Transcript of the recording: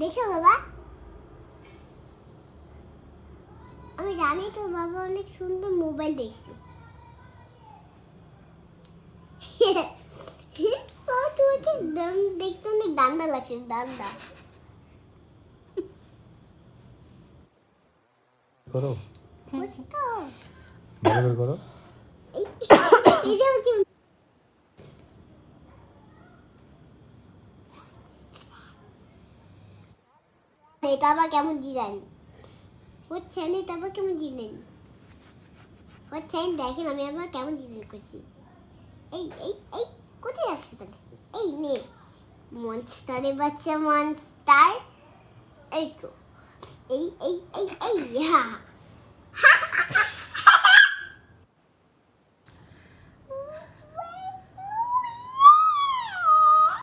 দেখো বাবা, আমি জানি তো বাবা অনেক সুন্দর মোবাইল দেখছে। বাবা তোমাকে দেখতে অনেক দান্দা লাগছে, দান্দা। করো বুঝছো তো? ভালো করে করো। এটা হচ্ছে এটা আবার কেমন ডিজাইন হচ্ছেন, এটা আবার কেমন ডিজাইন হচ্ছেন দেখেন, আমি আবার কেমন ডিজাইন করছি। এই এই এই কোথায় আসছে তাহলে? এই নে মনস্টারের বাচ্চা, মনস্টার। এই তো এই এই এই এই হ্যাঁ